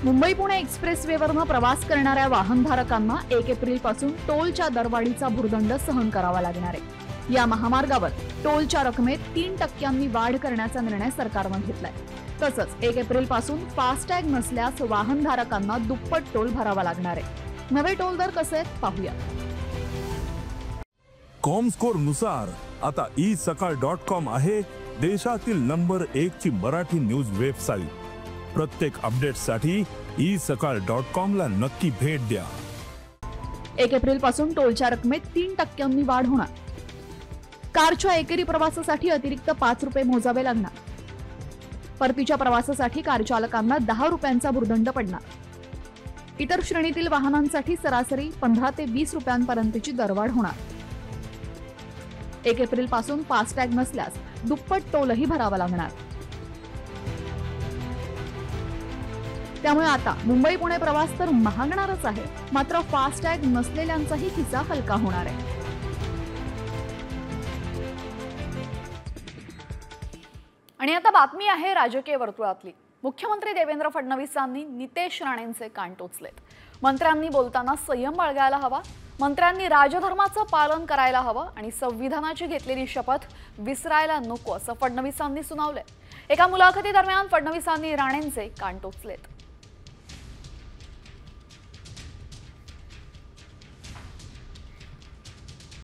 मुंबई पुणे एक्सप्रेसवेवरनं प्रवास करणाऱ्या वाहनधारकांना 1 एप्रिलपासून टोलच्या दरवाढीचा भुर्दंड सहन करावा लागणार आहे। या महामार्गावर टोलच्या रकमेत 3% वाढ करण्याचा निर्णय सरकारनं घेतलाय। तसंच 1 एप्रिलपासून फास्टॅग नसल्यास वाहनधारकांना दुप्पट टोल भरावा लागणार आहे। नवे टोल दर कसे आहेत पाहूया। कॉमस्कोर नुसार आता isakal.com आहे देशातील नंबर 1 ची मराठी न्यूज वेबसाईट। प्रत्येक अपडेटसाठी isakal.com ला नक्की भेट द्या। 1 एप्रिलपासून टोलच्या रकमेत 3% वाढ होणार। कारच्या एकेरी प्रवासासाठी अतिरिक्त 5 रुपये मोजावे लागणार। परतीच्या प्रवासासाठी कार चालकांना 10 रुपयांचा भुर्दंड पडणार। इतर श्रेणीतील वाहनांसाठी सरासरी 15 ते 20 रुपयांपर्यंतची दरवाढ होणार। 1 एप्रिलपासून फास्टॅग नसल्यास दुप्पट टोलही भरावा लागणार। त्यामुळे आता मुंबई पुणे प्रवास तर महागणारच आहे, मात्र फास्टॅग नसलेल्यांचाही खिसा हलका होणार आहे। आणि आता बातमी आहे राजकीय वर्तुळातली। मुख्यमंत्री देवेंद्र फडणवीसांनी नितेश राणेंचे कान टोचलेत। मंत्र्यांनी बोलताना संयम बाळगायला हवा, मंत्र्यांनी राजधर्माचं पालन करायला हवं आणि संविधानाची घेतलेली शपथ विसरायला नको असं फडणवीसांनी सुनावलंय। एका मुलाखती दरम्यान फडणवीसांनी राणेंचे कान टोचलेत।